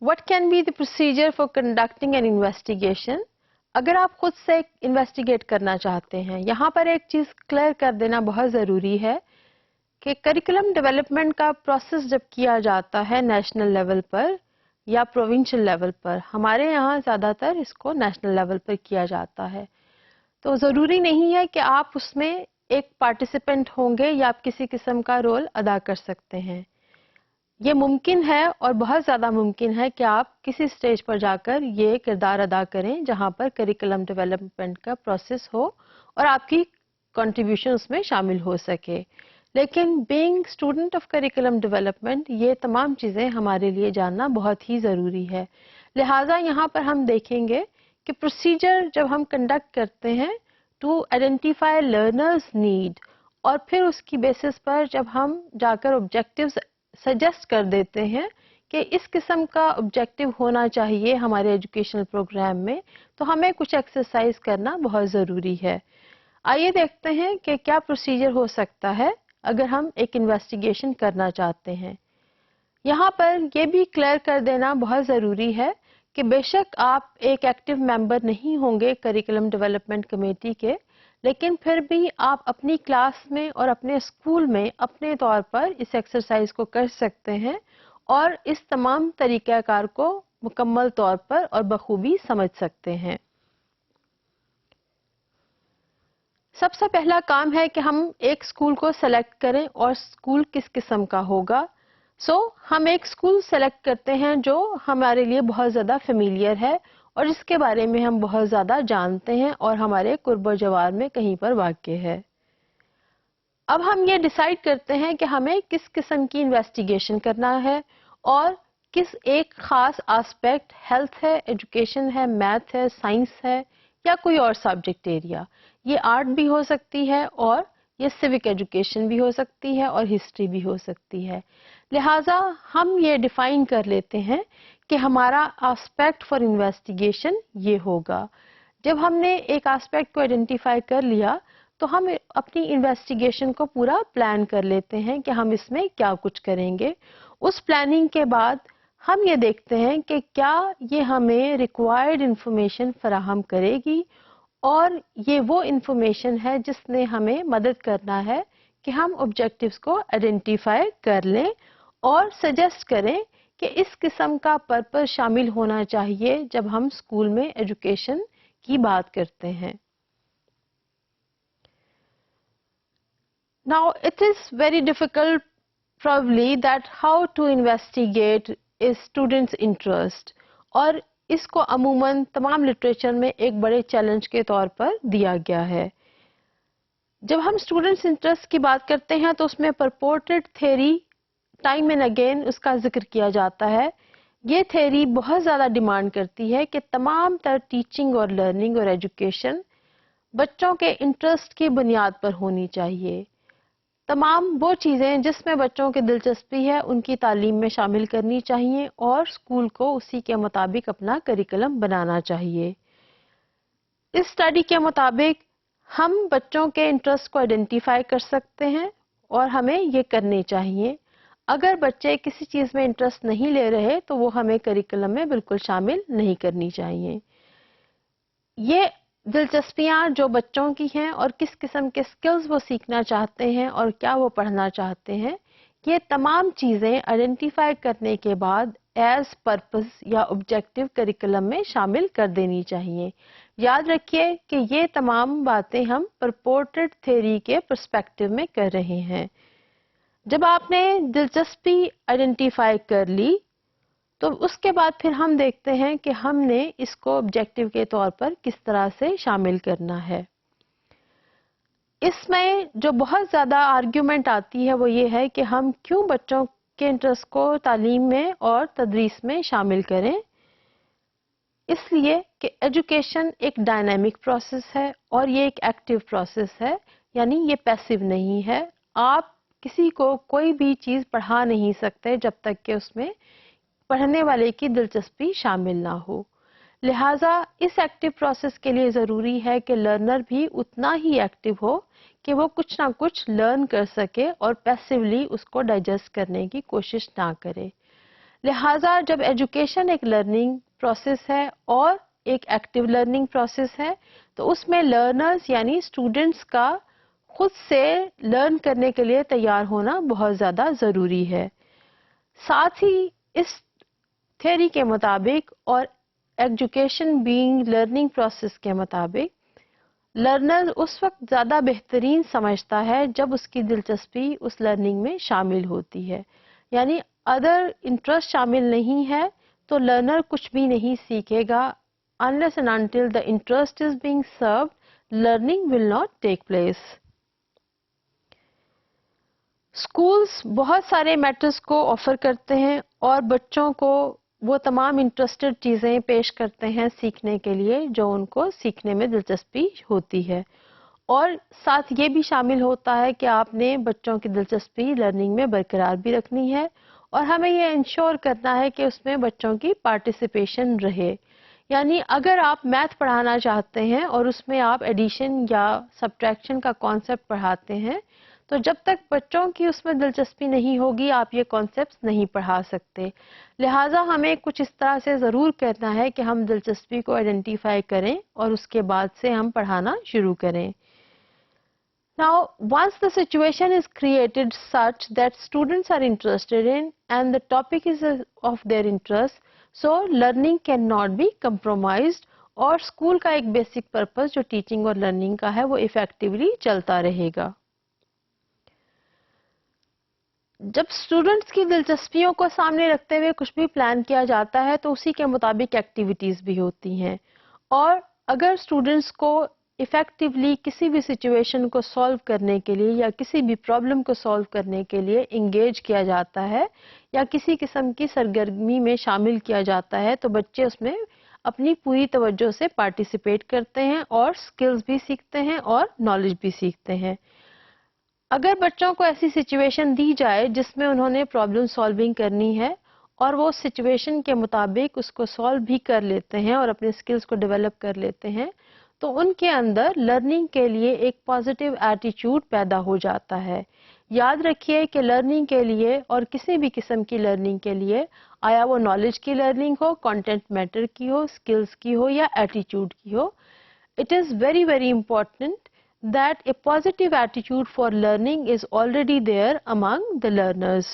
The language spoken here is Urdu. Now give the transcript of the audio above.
What can be the procedure for conducting an investigation? اگر آپ خود سے انویسٹیگیٹ کرنا چاہتے ہیں، یہاں پر ایک چیز کلیئر کر دینا بہت ضروری ہے کہ کریکولم ڈیولپمنٹ کا پروسیس جب کیا جاتا ہے نیشنل لیول پر یا پروونشل لیول پر، ہمارے یہاں زیادہ تر اس کو نیشنل لیول پر کیا جاتا ہے، تو ضروری نہیں ہے کہ آپ اس میں ایک پارٹیسپینٹ ہوں گے یا آپ کسی قسم کا رول ادا کر سکتے ہیں۔ یہ ممکن ہے اور بہت زیادہ ممکن ہے کہ آپ کسی اسٹیج پر جا کر یہ کردار ادا کریں جہاں پر کریکولم ڈیولپمنٹ کا پروسیس ہو اور آپ کی کنٹریبیوشن اس میں شامل ہو سکے، لیکن being student of curriculum development یہ تمام چیزیں ہمارے لیے جاننا بہت ہی ضروری ہے۔ لہٰذا یہاں پر ہم دیکھیں گے کہ پروسیجر جب ہم کنڈکٹ کرتے ہیں ٹو آئیڈینٹیفائی لرنرز نیڈ، اور پھر اس کی بیسس پر جب ہم جا کر آبجیکٹیوز سجیسٹ کر دیتے ہیں کہ اس قسم کا آبجیکٹیو ہونا چاہیے ہمارے ایجوکیشنل پروگرام میں، تو ہمیں کچھ ایکسرسائز کرنا بہت ضروری ہے۔ آئیے دیکھتے ہیں کہ کیا پروسیجر ہو سکتا ہے اگر ہم ایک انویسٹیگیشن کرنا چاہتے ہیں۔ یہاں پر یہ بھی کلیئر کر دینا بہت ضروری ہے کہ بے شک آپ ایک ایکٹیو ممبر نہیں ہوں گے کریکولم ڈیولپمنٹ کمیٹی کے، لیکن پھر بھی آپ اپنی کلاس میں اور اپنے اسکول میں اپنے طور پر اس ایکسرسائز کو کر سکتے ہیں اور اس تمام طریقہ کار کو مکمل طور پر اور بخوبی سمجھ سکتے ہیں۔ سب سے پہلا کام ہے کہ ہم ایک اسکول کو سلیکٹ کریں اور اسکول کس قسم کا ہوگا۔ ہم ایک اسکول سلیکٹ کرتے ہیں جو ہمارے لیے بہت زیادہ فیملیئر ہے اور جس کے بارے میں ہم بہت زیادہ جانتے ہیں اور ہمارے قرب و جوار میں کہیں پر واقع ہے۔ اب ہم یہ ڈیسائیڈ کرتے ہیں کہ ہمیں کس قسم کی انویسٹیگیشن کرنا ہے اور کس ایک خاص آسپیکٹ، ہیلتھ ہے، ایجوکیشن ہے، میتھ ہے، سائنس ہے یا کوئی اور سبجیکٹ ایریا، یہ آرٹ بھی ہو سکتی ہے اور یہ سیوک ایجوکیشن بھی ہو سکتی ہے اور ہسٹری بھی ہو سکتی ہے۔ لہٰذا ہم یہ ڈیفائن کر لیتے ہیں کہ ہمارا آسپیکٹ فار انویسٹیگیشن یہ ہوگا۔ جب ہم نے ایک آسپیکٹ کو آئیڈینٹیفائی کر لیا تو ہم اپنی انویسٹیگیشن کو پورا پلان کر لیتے ہیں کہ ہم اس میں کیا کچھ کریں گے۔ اس پلاننگ کے بعد ہم یہ دیکھتے ہیں کہ کیا یہ ہمیں ریکوائرڈ انفارمیشن فراہم کرے گی، اور یہ وہ انفارمیشن ہے جس نے ہمیں مدد کرنا ہے کہ ہم آبجیکٹیوز کو آئیڈینٹیفائی کر لیں اور سجیسٹ کریں کہ اس قسم کا پرپز شامل ہونا چاہیے جب ہم اسکول میں ایجوکیشن کی بات کرتے ہیں۔ Now it is very difficult probably that how to investigate a student's interest، اور اس کو عموماً تمام لٹریچر میں ایک بڑے چیلنج کے طور پر دیا گیا ہے۔ جب ہم اسٹوڈنٹس انٹرسٹ کی بات کرتے ہیں تو اس میں پرپورٹڈ تھیوری ٹائم اینڈ اگین اس کا ذکر کیا جاتا ہے۔ یہ تھیوری بہت زیادہ ڈیمانڈ کرتی ہے کہ تمام تر ٹیچنگ اور لرننگ اور ایجوکیشن بچوں کے انٹرسٹ کی بنیاد پر ہونی چاہیے۔ تمام وہ چیزیں جس میں بچوں کی دلچسپی ہے ان کی تعلیم میں شامل کرنی چاہیے اور اسکول کو اسی کے مطابق اپنا کریکولم بنانا چاہیے۔ اس اسٹڈی کے مطابق ہم بچوں کے انٹرسٹ کو آئیڈینٹیفائی کر سکتے ہیں اور ہمیں یہ کرنے چاہیے۔ اگر بچے کسی چیز میں انٹرسٹ نہیں لے رہے تو وہ ہمیں کریکولم میں بالکل شامل نہیں کرنی چاہیے۔ یہ دلچسپیاں جو بچوں کی ہیں اور کس قسم کے سکلز وہ سیکھنا چاہتے ہیں اور کیا وہ پڑھنا چاہتے ہیں، یہ تمام چیزیں آئیڈینٹیفائی کرنے کے بعد ایز پرپز یا آبجیکٹیو کریکولم میں شامل کر دینی چاہیے۔ یاد رکھیے کہ یہ تمام باتیں ہم پرپورٹڈ تھیوری کے پرسپیکٹو میں کر رہے ہیں۔ جب آپ نے دلچسپی آئیڈینٹیفائی کر لی تو اس کے بعد پھر ہم دیکھتے ہیں کہ ہم نے اس کو آبجیکٹیو کے طور پر کس طرح سے شامل کرنا ہے۔ اس میں جو بہت زیادہ آرگیومنٹ آتی ہے وہ یہ ہے کہ ہم کیوں بچوں کے انٹرسٹ کو تعلیم میں اور تدریس میں شامل کریں۔ اس لیے کہ ایجوکیشن ایک ڈائنامک پروسیس ہے اور یہ ایک ایکٹیو پروسیس ہے، یعنی یہ پیسیو نہیں ہے۔ آپ کسی کو کوئی بھی چیز پڑھا نہیں سکتے جب تک کہ اس میں پڑھنے والے کی دلچسپی شامل نہ ہو۔ لہٰذا اس ایکٹیو پروسیس کے لیے ضروری ہے کہ لرنر بھی اتنا ہی ایکٹیو ہو کہ وہ کچھ نہ کچھ لرن کر سکے اور پیسیولی اس کو ڈائجسٹ کرنے کی کوشش نہ کرے۔ لہٰذا جب ایجوکیشن ایک لرننگ پروسیس ہے اور ایک ایکٹیو لرننگ پروسیس ہے تو اس میں لرنرز یعنی اسٹوڈنٹس کا خود سے لرن کرنے کے لیے تیار ہونا بہت زیادہ ضروری ہے. ساتھ ہی اس تھیوری کے مطابق اور ایجوکیشن بینگ لرننگ پروسیس کے مطابق لرنر اس وقت زیادہ بہترین سمجھتا ہے جب اس کی دلچسپی اس لرننگ میں شامل ہوتی ہے. یعنی ادر انٹرسٹ شامل نہیں ہے تو لرنر کچھ بھی نہیں سیکھے گا. unless and until the interest is being served, learning will not take place. Schools بہت سارے میٹرز کو آفر کرتے ہیں اور بچوں کو وہ تمام انٹرسٹڈ چیزیں پیش کرتے ہیں سیکھنے کے لیے جو ان کو سیکھنے میں دلچسپی ہوتی ہے. اور ساتھ یہ بھی شامل ہوتا ہے کہ آپ نے بچوں کی دلچسپی لرننگ میں برقرار بھی رکھنی ہے اور ہمیں یہ انشور کرنا ہے کہ اس میں بچوں کی پارٹیسپیشن رہے. یعنی اگر آپ میتھ پڑھانا چاہتے ہیں اور اس میں آپ ایڈیشن یا سبٹریکشن کا کانسیپٹ پڑھاتے ہیں تو جب تک بچوں کی اس میں دلچسپی نہیں ہوگی آپ یہ کانسیپٹس نہیں پڑھا سکتے. لہٰذا ہمیں کچھ اس طرح سے ضرور کرنا ہے کہ ہم دلچسپی کو آئیڈینٹیفائی کریں اور اس کے بعد سے ہم پڑھانا شروع کریں. Now, once the situation is created such that students are interested in and the topic is of their interest, so learning cannot be compromised اور اسکول کا ایک بیسک پرپز جو ٹیچنگ اور لرننگ کا ہے وہ افیکٹولی چلتا رہے گا. جب اسٹوڈنٹس کی دلچسپیوں کو سامنے رکھتے ہوئے کچھ بھی پلان کیا جاتا ہے تو اسی کے مطابق ایکٹیویٹیز بھی ہوتی ہیں اور اگر اسٹوڈنٹس کو افیکٹولی کسی بھی سچویشن کو سالو کرنے کے لیے یا کسی بھی پرابلم کو سالو کرنے کے لیے انگیج کیا جاتا ہے یا کسی قسم کی سرگرمی میں شامل کیا جاتا ہے تو بچے اس میں اپنی پوری توجہ سے پارٹیسپیٹ کرتے ہیں اور اسکلز بھی سیکھتے ہیں اور نالج بھی سیکھتے ہیں. اگر بچوں کو ایسی سچویشن دی جائے جس میں انہوں نے پرابلم سالونگ کرنی ہے اور وہ سچویشن کے مطابق اس کو سالو بھی کر لیتے ہیں اور اپنے اسکلز کو ڈیولپ کر لیتے ہیں تو ان کے اندر لرننگ کے لیے ایک پازیٹیو ایٹیچیوڈ پیدا ہو جاتا ہے. یاد رکھیے کہ لرننگ کے لیے اور کسی بھی قسم کی لرننگ کے لیے آیا وہ نالج کی لرننگ ہو, کانٹینٹ میٹر کی ہو, اسکلز کی ہو یا ایٹیچیوڈ کی ہو, it is very very important that a positive attitude for learning is already there among the learners.